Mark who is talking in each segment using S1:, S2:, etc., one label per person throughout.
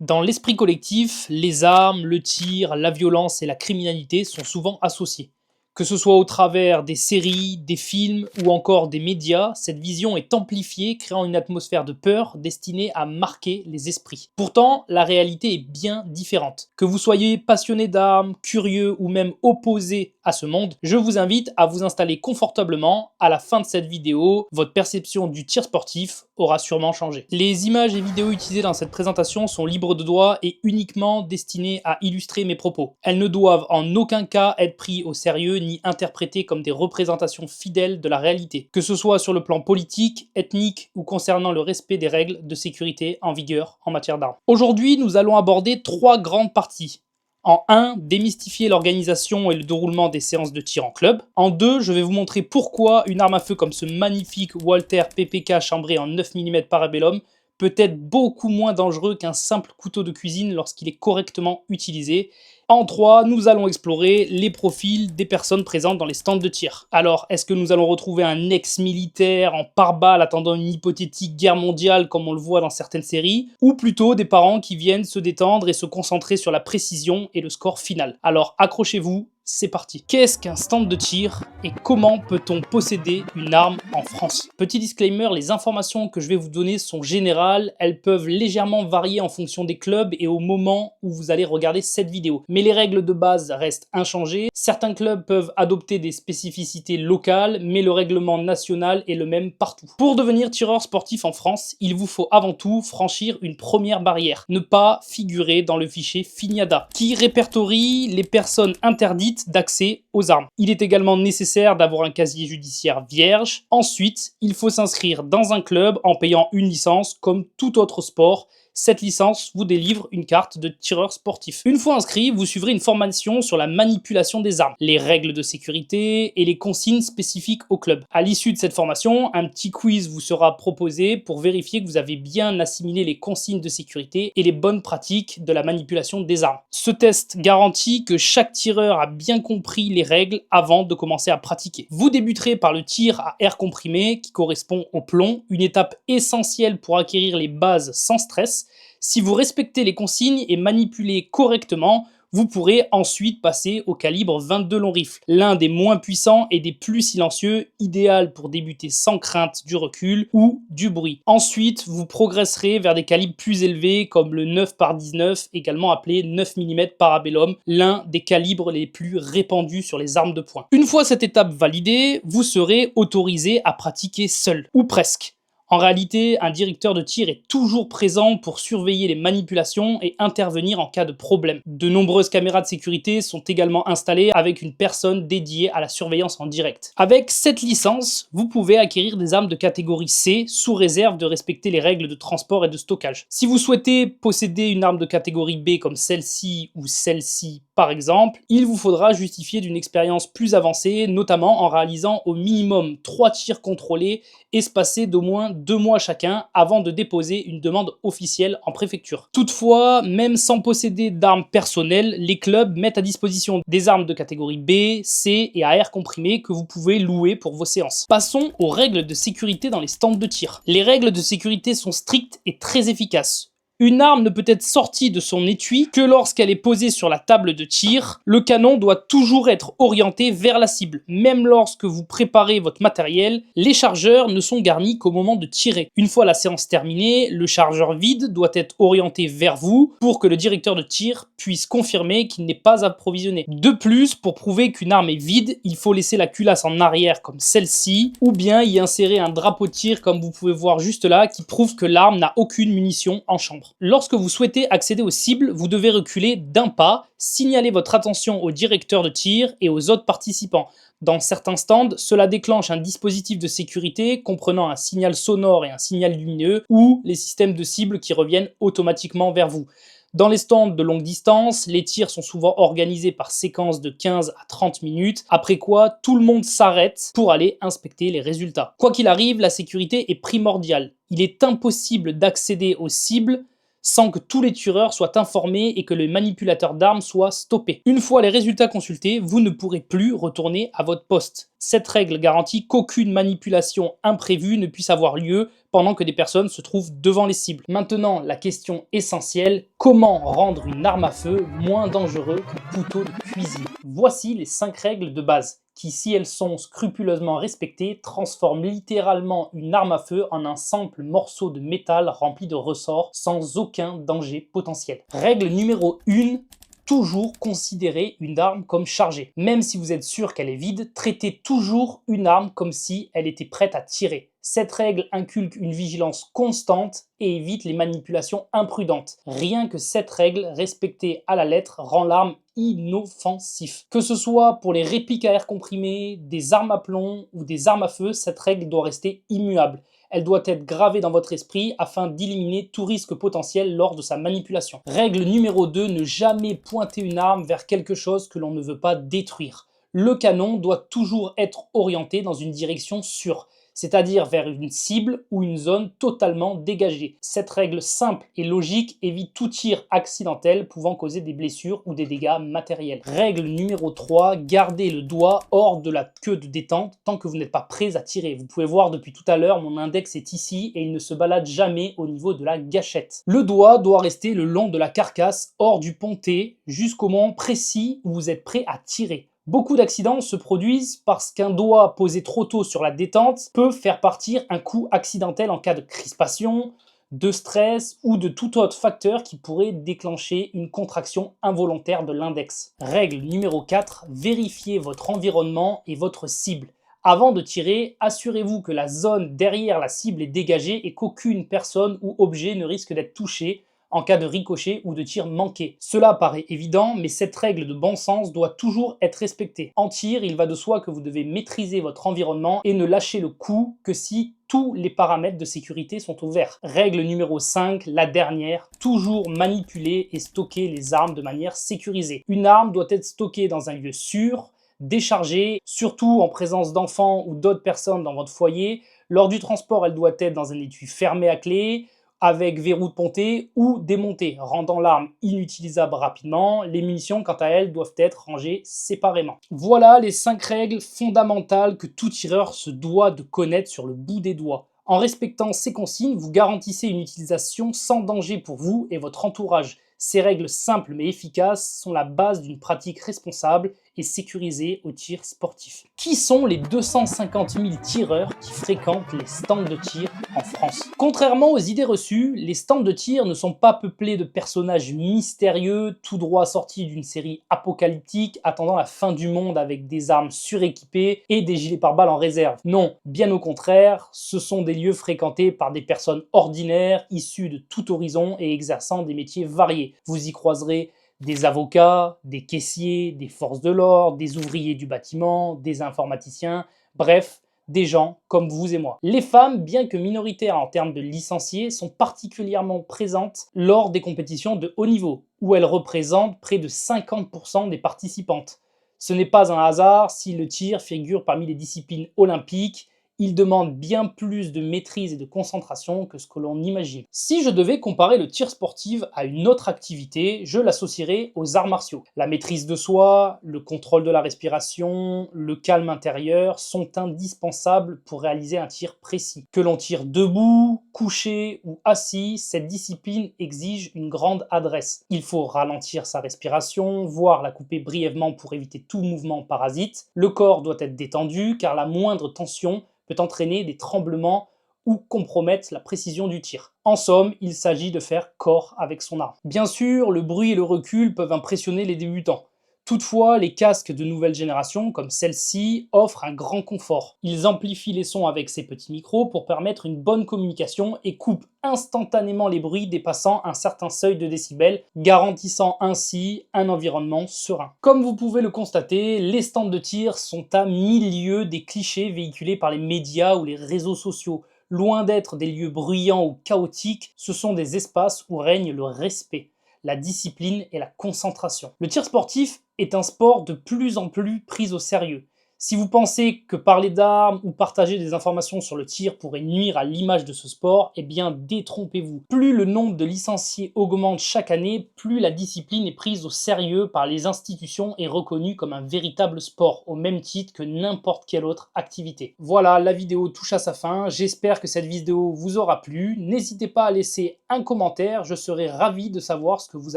S1: Dans l'esprit collectif, les armes, le tir, la violence et la criminalité sont souvent associés. Que ce soit au travers des séries, des films ou encore des médias, cette vision est amplifiée, créant une atmosphère de peur destinée à marquer les esprits. Pourtant, la réalité est bien différente. Que vous soyez passionné d'armes, curieux ou même opposé à ce monde, je vous invite à vous installer confortablement. À la fin de cette vidéo, votre perception du tir sportif aura sûrement changé. Les images et vidéos utilisées dans cette présentation sont libres de droit et uniquement destinées à illustrer mes propos. Elles ne doivent en aucun cas être prises au sérieux ni interprétées comme des représentations fidèles de la réalité, que ce soit sur le plan politique, ethnique ou concernant le respect des règles de sécurité en vigueur en matière d'armes. Aujourd'hui, nous allons aborder 3 grandes parties. En 1, démystifier l'organisation et le déroulement des séances de tir en club. En 2, je vais vous montrer pourquoi une arme à feu comme ce magnifique Walther PPK chambré en 9 mm Parabellum peut être beaucoup moins dangereux qu'un simple couteau de cuisine lorsqu'il est correctement utilisé. En 3, nous allons explorer les profils des personnes présentes dans les stands de tir. Alors, est-ce que nous allons retrouver un ex-militaire en pare-balles attendant une hypothétique guerre mondiale comme on le voit dans certaines séries, ou plutôt des parents qui viennent se détendre et se concentrer sur la précision et le score final? Alors accrochez-vous, c'est parti. Qu'est-ce qu'un stand de tir et comment peut-on posséder une arme en France? Petit disclaimer, les informations que je vais vous donner sont générales, elles peuvent légèrement varier en fonction des clubs et au moment où vous allez regarder cette vidéo. Mais les règles de base restent inchangées. Certains clubs peuvent adopter des spécificités locales, mais le règlement national est le même partout. Pour devenir tireur sportif en France, il vous faut avant tout franchir une première barrière, ne pas figurer dans le fichier FINIADA, qui répertorie les personnes interdites d'accès aux armes. Il est également nécessaire d'avoir un casier judiciaire vierge. Ensuite, il faut s'inscrire dans un club en payant une licence comme tout autre sport. Cette licence vous délivre une carte de tireur sportif. Une fois inscrit, vous suivrez une formation sur la manipulation des armes, les règles de sécurité et les consignes spécifiques au club. À l'issue de cette formation, un petit quiz vous sera proposé pour vérifier que vous avez bien assimilé les consignes de sécurité et les bonnes pratiques de la manipulation des armes. Ce test garantit que chaque tireur a bien compris les règles avant de commencer à pratiquer. Vous débuterez par le tir à air comprimé qui correspond au plomb, une étape essentielle pour acquérir les bases sans stress. Si vous respectez les consignes et manipulez correctement, vous pourrez ensuite passer au calibre 22 long rifle, l'un des moins puissants et des plus silencieux, idéal pour débuter sans crainte du recul ou du bruit. Ensuite, vous progresserez vers des calibres plus élevés comme le 9x19, également appelé 9 mm Parabellum, l'un des calibres les plus répandus sur les armes de poing. Une fois cette étape validée, vous serez autorisé à pratiquer seul, ou presque. En réalité, un directeur de tir est toujours présent pour surveiller les manipulations et intervenir en cas de problème. De nombreuses caméras de sécurité sont également installées avec une personne dédiée à la surveillance en direct. Avec cette licence, vous pouvez acquérir des armes de catégorie C sous réserve de respecter les règles de transport et de stockage. Si vous souhaitez posséder une arme de catégorie B comme celle-ci ou celle-ci par exemple, il vous faudra justifier d'une expérience plus avancée, notamment en réalisant au minimum 3 tirs contrôlés espacés d'au moins 2 mois chacun avant de déposer une demande officielle en préfecture. Toutefois, même sans posséder d'armes personnelles, les clubs mettent à disposition des armes de catégorie B, C et à air comprimé que vous pouvez louer pour vos séances. Passons aux règles de sécurité dans les stands de tir. Les règles de sécurité sont strictes et très efficaces. Une arme ne peut être sortie de son étui que lorsqu'elle est posée sur la table de tir. Le canon doit toujours être orienté vers la cible. Même lorsque vous préparez votre matériel, les chargeurs ne sont garnis qu'au moment de tirer. Une fois la séance terminée, le chargeur vide doit être orienté vers vous pour que le directeur de tir puisse confirmer qu'il n'est pas approvisionné. De plus, pour prouver qu'une arme est vide, il faut laisser la culasse en arrière comme celle-ci, ou bien y insérer un drapeau de tir comme vous pouvez voir juste là qui prouve que l'arme n'a aucune munition en chambre. Lorsque vous souhaitez accéder aux cibles, vous devez reculer d'un pas, signaler votre attention au directeur de tir et aux autres participants. Dans certains stands, cela déclenche un dispositif de sécurité comprenant un signal sonore et un signal lumineux ou les systèmes de cibles qui reviennent automatiquement vers vous. Dans les stands de longue distance, les tirs sont souvent organisés par séquence de 15 à 30 minutes, après quoi tout le monde s'arrête pour aller inspecter les résultats. Quoi qu'il arrive, la sécurité est primordiale. Il est impossible d'accéder aux cibles sans que tous les tireurs soient informés et que le manipulateur d'armes soit stoppé. Une fois les résultats consultés, vous ne pourrez plus retourner à votre poste. Cette règle garantit qu'aucune manipulation imprévue ne puisse avoir lieu pendant que des personnes se trouvent devant les cibles. Maintenant, la question essentielle, comment rendre une arme à feu moins dangereux qu'un couteau de cuisine? Voici les 5 règles de base qui, si elles sont scrupuleusement respectées, transforment littéralement une arme à feu en un simple morceau de métal rempli de ressorts sans aucun danger potentiel. Règle numéro 1, toujours considérer une arme comme chargée. Même si vous êtes sûr qu'elle est vide, traitez toujours une arme comme si elle était prête à tirer. Cette règle inculque une vigilance constante et évite les manipulations imprudentes. Rien que cette règle, respectée à la lettre, rend l'arme inoffensif. Que ce soit pour les répliques à air comprimé, des armes à plomb ou des armes à feu, cette règle doit rester immuable. Elle doit être gravée dans votre esprit afin d'éliminer tout risque potentiel lors de sa manipulation. Règle numéro 2, ne jamais pointer une arme vers quelque chose que l'on ne veut pas détruire. Le canon doit toujours être orienté dans une direction sûre, c'est-à-dire vers une cible ou une zone totalement dégagée. Cette règle simple et logique évite tout tir accidentel pouvant causer des blessures ou des dégâts matériels. Règle numéro 3, gardez le doigt hors de la queue de détente tant que vous n'êtes pas prêt à tirer. Vous pouvez voir depuis tout à l'heure, mon index est ici et il ne se balade jamais au niveau de la gâchette. Le doigt doit rester le long de la carcasse, hors du ponté, jusqu'au moment précis où vous êtes prêt à tirer. Beaucoup d'accidents se produisent parce qu'un doigt posé trop tôt sur la détente peut faire partir un coup accidentel en cas de crispation, de stress ou de tout autre facteur qui pourrait déclencher une contraction involontaire de l'index. Règle numéro 4, vérifiez votre environnement et votre cible. Avant de tirer, assurez-vous que la zone derrière la cible est dégagée et qu'aucune personne ou objet ne risque d'être touché en cas de ricochet ou de tir manqué. Cela paraît évident, mais cette règle de bon sens doit toujours être respectée. En tir, il va de soi que vous devez maîtriser votre environnement et ne lâcher le coup que si tous les paramètres de sécurité sont au vert. Règle numéro 5, la dernière, toujours manipuler et stocker les armes de manière sécurisée. Une arme doit être stockée dans un lieu sûr, déchargée, surtout en présence d'enfants ou d'autres personnes dans votre foyer. Lors du transport, elle doit être dans un étui fermé à clé, avec verrou de ponté ou démonté, rendant l'arme inutilisable rapidement. Les munitions, quant à elles, doivent être rangées séparément. Voilà les 5 règles fondamentales que tout tireur se doit de connaître sur le bout des doigts. En respectant ces consignes, vous garantissez une utilisation sans danger pour vous et votre entourage. Ces règles simples mais efficaces sont la base d'une pratique responsable et sécurisée au tir sportif. Qui sont les 250 000 tireurs qui fréquentent les stands de tir en France? Contrairement aux idées reçues, les stands de tir ne sont pas peuplés de personnages mystérieux, tout droit sortis d'une série apocalyptique attendant la fin du monde avec des armes suréquipées et des gilets pare-balles en réserve. Non, bien au contraire, ce sont des lieux fréquentés par des personnes ordinaires, issues de tout horizon et exerçant des métiers variés. Vous y croiserez des avocats, des caissiers, des forces de l'ordre, des ouvriers du bâtiment, des informaticiens, bref, des gens comme vous et moi. Les femmes, bien que minoritaires en termes de licenciés, sont particulièrement présentes lors des compétitions de haut niveau, où elles représentent près de 50% des participantes. Ce n'est pas un hasard si le tir figure parmi les disciplines olympiques. Il demande bien plus de maîtrise et de concentration que ce que l'on imagine. Si je devais comparer le tir sportif à une autre activité, je l'associerais aux arts martiaux. La maîtrise de soi, le contrôle de la respiration, le calme intérieur sont indispensables pour réaliser un tir précis. Que l'on tire debout, couché ou assis, cette discipline exige une grande adresse. Il faut ralentir sa respiration, voire la couper brièvement pour éviter tout mouvement parasite. Le corps doit être détendu car la moindre tension peut entraîner des tremblements ou compromettre la précision du tir. En somme, il s'agit de faire corps avec son arme. Bien sûr, le bruit et le recul peuvent impressionner les débutants. Toutefois, les casques de nouvelle génération, comme celle-ci, offrent un grand confort. Ils amplifient les sons avec ces petits micros pour permettre une bonne communication et coupent instantanément les bruits dépassant un certain seuil de décibels, garantissant ainsi un environnement serein. Comme vous pouvez le constater, les stands de tir sont à milieu des clichés véhiculés par les médias ou les réseaux sociaux. Loin d'être des lieux bruyants ou chaotiques, ce sont des espaces où règne le respect, la discipline et la concentration. Le tir sportif est un sport de plus en plus pris au sérieux. Si vous pensez que parler d'armes ou partager des informations sur le tir pourrait nuire à l'image de ce sport, eh bien détrompez-vous. Plus le nombre de licenciés augmente chaque année, plus la discipline est prise au sérieux par les institutions et reconnue comme un véritable sport, au même titre que n'importe quelle autre activité. Voilà, la vidéo touche à sa fin, j'espère que cette vidéo vous aura plu. N'hésitez pas à laisser un commentaire, je serai ravi de savoir ce que vous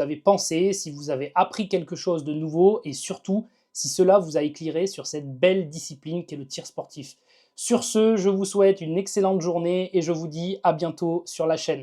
S1: avez pensé, si vous avez appris quelque chose de nouveau et surtout, si cela vous a éclairé sur cette belle discipline qu'est le tir sportif. Sur ce, je vous souhaite une excellente journée et je vous dis à bientôt sur la chaîne.